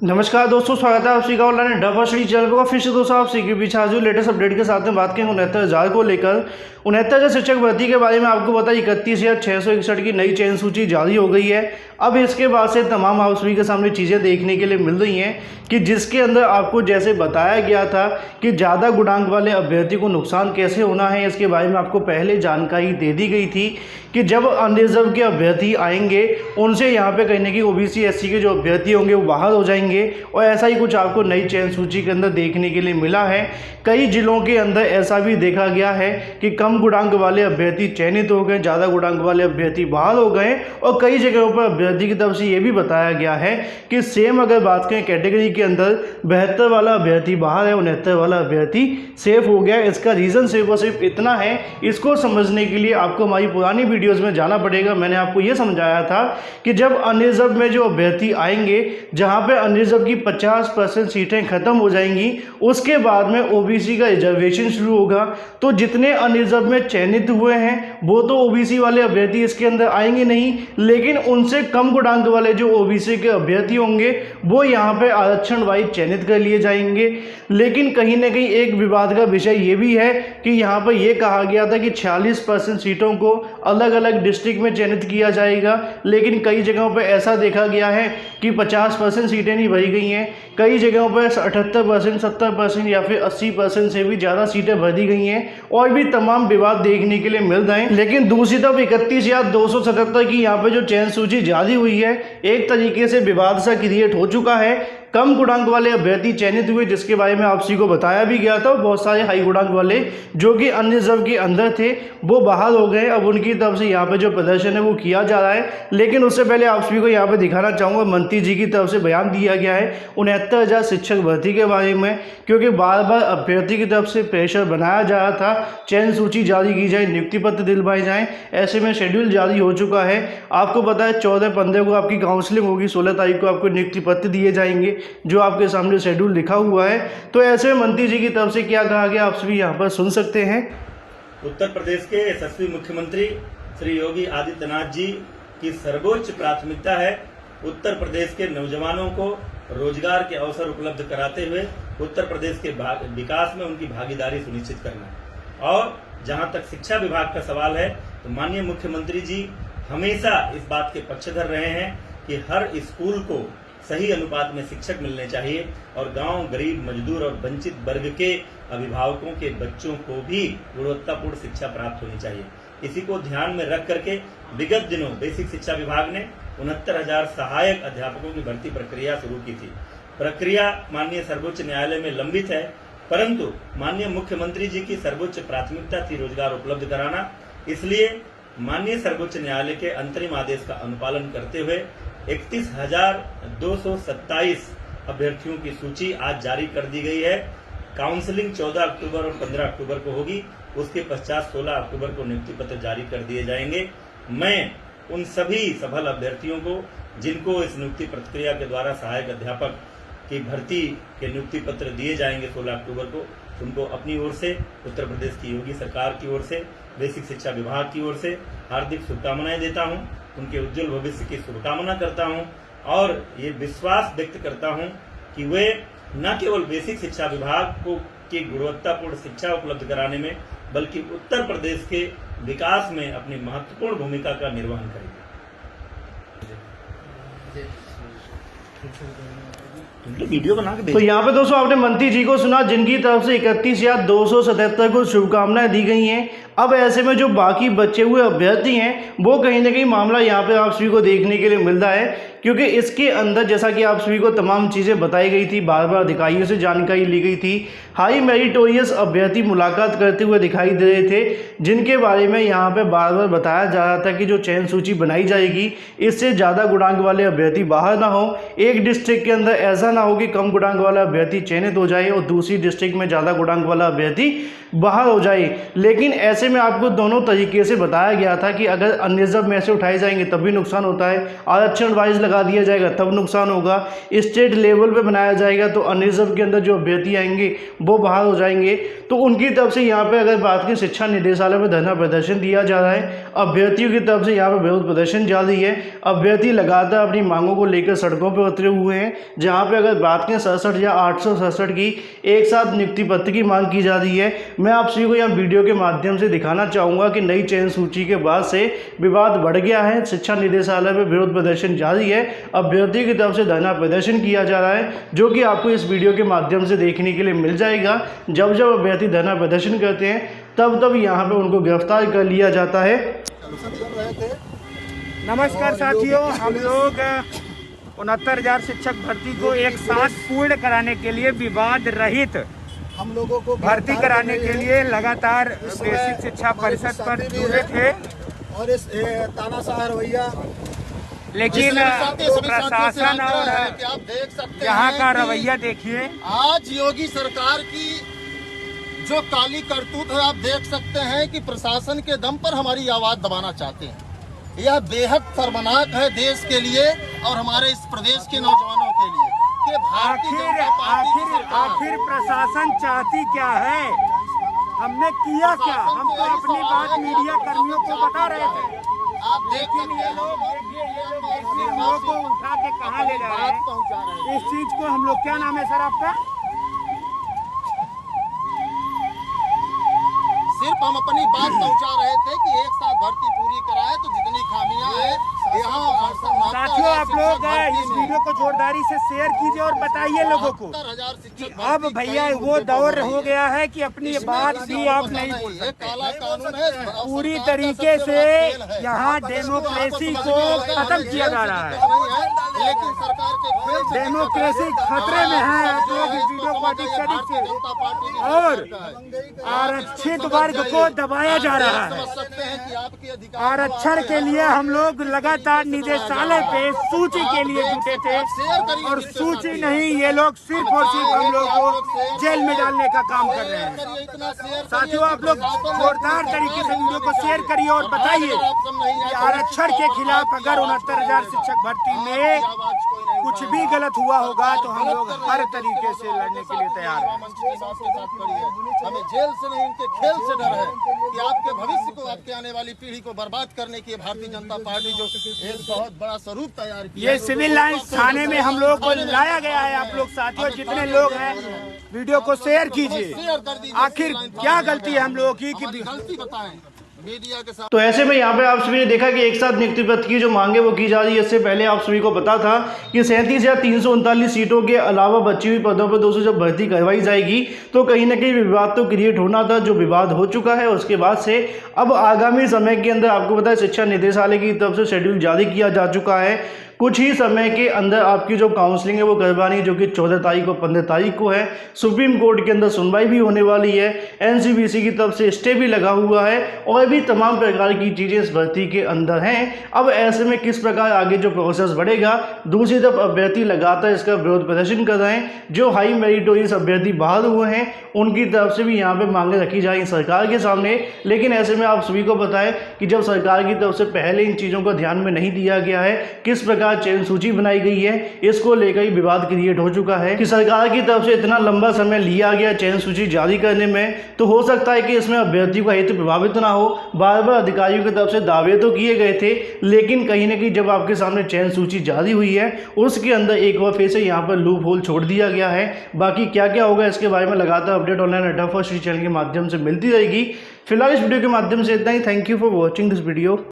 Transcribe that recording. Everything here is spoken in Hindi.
नमस्कार दोस्तों, स्वागत है आप सभी का ऑनलाइन डब्बा श्री चैनल पर। फिर से दोस्तों आप सभी के पीछे आज लेटेस्ट अपडेट के साथ में बात करेंगे 69,000 को लेकर। 69,000 शिक्षक भर्ती के बारे में आपको पता है 31,661 की नई चयन सूची जारी हो गई है। अब इसके बाद से तमाम आप सभी के सामने चीज़ें देखने के लिए मिल रही हैं कि जिसके अंदर आपको जैसे बताया गया था कि ज़्यादा गुणांक वाले अभ्यर्थी को नुकसान कैसे होना है, इसके बारे में आपको पहले जानकारी दे दी गई थी कि जब अनरिजर्व के अभ्यर्थी आएंगे उनसे यहाँ पे कहीं ना कहीं ओबीसी एससी के जो अभ्यर्थी होंगे वो बाहर हो जाएंगे। और ऐसा ही कुछ आपको नई चयन सूची के अंदर देखने के लिए मिला है। कई जिलों के अंदर ऐसा भी देखा गया है कि कम गुणांक वाले अभ्यर्थी चयनित हो गए, ज़्यादा गुणांक वाले अभ्यर्थी बाहर हो गए। और कई जगहों पर अभ्यर्थी की तरफ से ये भी बताया गया है कि सेम अगर बात करें कैटेगरी के अंदर 72 वाला अभ्यर्थी बाहर है, 69 वाला अभ्यर्थी सेफ हो गया। इसका रीज़न सिर्फ और सिर्फ इतना है, इसको समझने के लिए आपको हमारी पुरानी वीडियोज़ में जाना पड़ेगा। मैंने आपको ये समझाया था कि जब अनरिजर्व में जो अभ्यर्थी आएंगे, जहाँ पे अनरिजर्व की 50% सीटें खत्म हो जाएंगी, उसके बाद में ओबीसी का रिजर्वेशन शुरू होगा। तो जितने अनरिजर्व में चयनित हुए हैं वो तो ओबीसी वाले अभ्यर्थी इसके अंदर आएंगे नहीं, लेकिन उनसे कम गुणांक वाले जो ओबीसी के अभ्यर्थी होंगे वो यहाँ पे आरक्षण वाइज चयनित कर लिए जाएंगे। लेकिन कहीं ना कहीं एक विवाद का विषय ये भी है कि यहाँ पर यह कहा गया था कि 46% सीटों को अलग अलग डिस्ट्रिक्ट में चयनित किया जाएगा, लेकिन कई जगहों पर ऐसा देखा गया है कि 50% सीटें नहीं भरी गई हैं। कई जगहों पर 78%, 70% या फिर 80% से भी ज़्यादा सीटें भर दी गई हैं। और भी तमाम विवाद देखने के लिए मिल रहे हैं। लेकिन दूसरी तरफ 31,277 की यहाँ पे जो चयन सूची जारी हुई है, एक तरीके से विवाद सा क्रिएट हो चुका है। कम गुणांक वाले अभ्यर्थी चयनित हुए, जिसके बारे में आप सभी को बताया भी गया था। बहुत सारे हाई गुणांक वाले जो कि अनरिजर्व के अंदर थे वो बाहर हो गए। अब उनकी तरफ से यहाँ पे जो प्रदर्शन है वो किया जा रहा है। लेकिन उससे पहले आप सभी को यहाँ पे दिखाना चाहूँगा, मंत्री जी की तरफ से बयान दिया गया है 69,000 शिक्षक भर्ती के बारे में, क्योंकि बार बार अभ्यर्थी की तरफ से प्रेशर बनाया जा रहा था, चयन सूची जारी की जाए, नियुक्ति पत्र दिलवाए जाएँ। ऐसे में शेड्यूल जारी हो चुका है। आपको पता है 14-15 को आपकी काउंसलिंग होगी, 16 तारीख को आपको नियुक्ति पत्र दिए जाएंगे, जो आपके सामने शेड्यूल लिखा हुआ है। तो ऐसे में मंत्री जी की तरफ से क्या कहा गया आप सभी यहाँ पर सुन सकते हैं। उत्तर प्रदेश के यशस्वी मुख्यमंत्री श्री योगी आदित्यनाथ जी की सर्वोच्च प्राथमिकता है उत्तर प्रदेश के नौजवानों को रोजगार के अवसर उपलब्ध कराते हुए उत्तर प्रदेश के विकास में उनकी भागीदारी सुनिश्चित करना। और जहां तक शिक्षा विभाग का सवाल है तो माननीय मुख्यमंत्री जी हमेशा इस बात के पक्षधर रहे हैं कि हर स्कूल को सही अनुपात में शिक्षक मिलने चाहिए और गांव, गरीब, मजदूर और वंचित वर्ग के अभिभावकों के बच्चों को भी गुणवत्तापूर्ण शिक्षा प्राप्त होनी चाहिए। इसी को ध्यान में रख करके विगत दिनों बेसिक शिक्षा विभाग ने 69,000 सहायक अध्यापकों की भर्ती प्रक्रिया शुरू की थी। प्रक्रिया माननीय सर्वोच्च न्यायालय में लंबित है, परंतु माननीय मुख्यमंत्री जी की सर्वोच्च प्राथमिकता थी रोजगार उपलब्ध कराना। इसलिए माननीय सर्वोच्च न्यायालय के अंतरिम आदेश का अनुपालन करते हुए 31,227 अभ्यर्थियों की सूची आज जारी कर दी गई है। काउंसलिंग 14 अक्टूबर और 15 अक्टूबर को होगी। उसके पश्चात 16 अक्टूबर को नियुक्ति पत्र जारी कर दिए जाएंगे। मैं उन सभी सफल अभ्यर्थियों को जिनको इस नियुक्ति प्रक्रिया के द्वारा सहायक अध्यापक की भर्ती के नियुक्ति पत्र दिए जाएंगे 16 अक्टूबर को, उनको अपनी ओर से, उत्तर प्रदेश की योगी सरकार की ओर से, बेसिक शिक्षा विभाग की ओर से हार्दिक शुभकामनाएं देता हूं। उनके उज्जवल भविष्य की शुभकामना करता हूं और ये विश्वास व्यक्त करता हूं कि वे न केवल बेसिक शिक्षा विभाग को की गुणवत्तापूर्ण शिक्षा उपलब्ध कराने में बल्कि उत्तर प्रदेश के विकास में अपनी महत्वपूर्ण भूमिका का निर्वहन करेंगे। वीडियो बना के तो यहाँ पे दोस्तों आपने मंत्री जी को सुना, जिनकी तरफ से 31,277 को शुभकामनाएं दी गई हैं। अब ऐसे में जो बाकी बचे हुए अभ्यर्थी हैं वो कहीं ना कहीं मामला यहाँ पे आप सभी को देखने के लिए मिल रहा है, क्योंकि इसके अंदर जैसा कि आप सभी को तमाम चीज़ें बताई गई थी, बार बार अधिकारियों से जानकारी ली गई थी। हाई मेरिटोरियस अभ्यर्थी मुलाकात करते हुए दिखाई दे रहे थे, जिनके बारे में यहाँ पे बार बार बताया जा रहा था कि जो चयन सूची बनाई जाएगी इससे ज़्यादा गुणांक वाले अभ्यर्थी बाहर ना हो। एक डिस्ट्रिक्ट के अंदर ऐसा ना हो कि कम गुणांक वाला अभ्यर्थी चयनित हो जाए और दूसरी डिस्ट्रिक्ट में ज़्यादा गुणांक वाला अभ्यर्थी बाहर हो जाए। लेकिन ऐसे में आपको दोनों तरीके से बताया गया था कि अगर अनरिजर्व में से उठाए जाएंगे तब भी नुकसान होता है, आरक्षण वाइज लगा लगा दिया जाएगा तब नुकसान होगा, स्टेट लेवल पे बनाया जाएगा तो अनरिजर्व के अंदर जो अभ्यर्थी आएंगे वो बाहर हो जाएंगे। तो उनकी तरफ से यहाँ पे अगर बात की शिक्षा निदेशालय में धरना प्रदर्शन दिया जा रहा है। अभ्यर्थियों की तरफ से यहाँ पे विरोध प्रदर्शन जारी है। अभ्यर्थी लगातार अपनी मांगों को लेकर सड़कों पर उतरे हुए हैं, जहाँ पे अगर बात करें 67 या 867 की एक साथ नियुक्ति पत्र की मांग की जा रही है। मैं आप सभी को यहाँ वीडियो के माध्यम से दिखाना चाहूँगा कि नई चयन सूची के बाद से विवाद बढ़ गया है। शिक्षा निदेशालय में विरोध प्रदर्शन जारी है। अभ्यर्थियों की तरफ से धरना प्रदर्शन किया जा रहा है, जो कि आपको इस वीडियो के माध्यम से देखने के लिए मिल जाएगा। जब जब अभ्यर्थी धरना प्रदर्शन करते हैं तब यहाँ पे उनको गिरफ्तार कर लिया जाता है। नमस्कार साथियों, हम लोग 69,000 शिक्षक भर्ती को एक साथ पूर्ण कराने के लिए विवाद रहित हम लोगों को भर्ती कराने के लिए लगातार बेसिक शिक्षा परिषद पर जुटे थे, और इस तानाशाह रवैया लेकिन प्रशासन और आप देख सकते यहाँ हैं का कि रवैया देखिए। आज योगी सरकार की जो काली करतूत है, आप देख सकते हैं कि प्रशासन के दम पर हमारी आवाज दबाना चाहते हैं। यह बेहद शर्मनाक है देश के लिए और हमारे इस प्रदेश के नौजवानों के लिए कि भारतीय जनता पार्टी की सरकार आखिर प्रशासन चाहती क्या है? हमने किया क्या? हम तो अपनी बात मीडिया कर्मियों को बता रहे थे। आप देख सकते हैं हम लोग को उठा के कहाँ ले जा रहे हैं? इस चीज को हम लोग, क्या नाम है सर आपका? सिर्फ हम अपनी बात पहुंचा रहे थे कि एक साथ भर्ती पूरी कराए तो जितनी खामियां हैं यहाँ। साथियों, आप लोग इस वीडियो को जोरदारी से शेयर कीजिए और बताइए लोगों को 70,000 शिक्षक अब भैया वो दौर हो गया है कि अपनी बात भी आप नहीं बोल ये सकते। काला कानून है। पूरी तरीके से यहाँ डेमोक्रेसी को खत्म किया जा रहा है। लेकिन सरकार के खेल से डेमोक्रेसी खतरे में है। आप लोग इस वीडियो को अधिक से अधिक से और आरक्षित वर्ग को दबाया जा रहा है। समझ सकते हैं कि आपके अधिकार आरक्षण के लिए हम लोग लगातार निदेशालय पे सूची के लिए जुटे थे, और सूची नहीं, ये लोग सिर्फ और सिर्फ हम लोग को जेल में डालने का काम कर रहे हैं। इतना शेयर साथियों, आप लोग जोरदार तरीके से वीडियो को शेयर करिए और बताइए कि आरक्षण के खिलाफ अगर 69,000 शिक्षक भर्ती में कुछ भी गलत हुआ होगा तो हम लोग हर तरीके से लड़ने के लिए तैयार हैं। हमें जेल से नहीं, उनके खेल से डर है कि आपके भविष्य को, आपके आने वाली पीढ़ी को बर्बाद करने की भारतीय जनता पार्टी जो एक बहुत बड़ा स्वरूप तैयार किया। ये सिविल लाइन्स थाने में हम लोग को लाया गया है। आप लोग साथियों, जितने लोग हैं वीडियो को शेयर कीजिए। आखिर क्या गलती है हम लोगों की कि गलती बताएं मीडिया के साथ। तो ऐसे में यहाँ पे आप सभी ने देखा कि एक साथ नियुक्ति पत्र की जो मांगे वो की जा रही है। इससे पहले आप सभी को पता था कि 37,339 सीटों के अलावा बची हुई पदों पर 200 जब भर्ती करवाई जाएगी तो कहीं ना कहीं विवाद तो क्रिएट होना था, जो विवाद हो चुका है। उसके बाद से अब आगामी समय के अंदर आपको पता है शिक्षा निदेशालय की तरफ से शेड्यूल जारी किया जा चुका है। कुछ ही समय के अंदर आपकी जो काउंसलिंग है वो करवानी, जो कि 14 तारीख और 15 तारीख को है। सुप्रीम कोर्ट के अंदर सुनवाई भी होने वाली है। एनसीबीसी की तरफ से स्टे भी लगा हुआ है और भी तमाम प्रकार की चीज़ें इस भर्ती के अंदर हैं। अब ऐसे में किस प्रकार आगे जो प्रोसेस बढ़ेगा, दूसरी तरफ अभ्यर्थी लगातार इसका विरोध प्रदर्शन कर रहे हैं। जो हाई मेरिटोरियस अभ्यर्थी बाहर हुए हैं उनकी तरफ से भी यहाँ पर मांगे रखी जाएंगी सरकार के सामने। लेकिन ऐसे में आप सभी को बताएं कि जब सरकार की तरफ से पहले इन चीज़ों को ध्यान में नहीं दिया गया है, किस प्रकार चयन सूची बनाई गई है, इसको लेकर ही विवाद क्रिएट हो चुका है कि सरकार की तरफ से इतना लंबा समय लिया गया चयन सूची जारी करने में, तो हो सकता है कि इसमें अभ्यर्थियों का हित प्रभावित ना हो। बार बार अधिकारियों की तरफ से दावे तो किए गए थे, लेकिन कहीं ना कहीं जब आपके सामने चयन सूची जारी हुई है उसके अंदर एक बार फिर से यहाँ पर लूप होल छोड़ दिया गया है। बाकी क्या क्या होगा इसके बारे में लगातार अपडेट ऑनलाइन अड्डा फर्स्ट चैनल के माध्यम से मिलती रहेगी। फिलहाल इस वीडियो के माध्यम से इतना ही। Thank you for watching this video.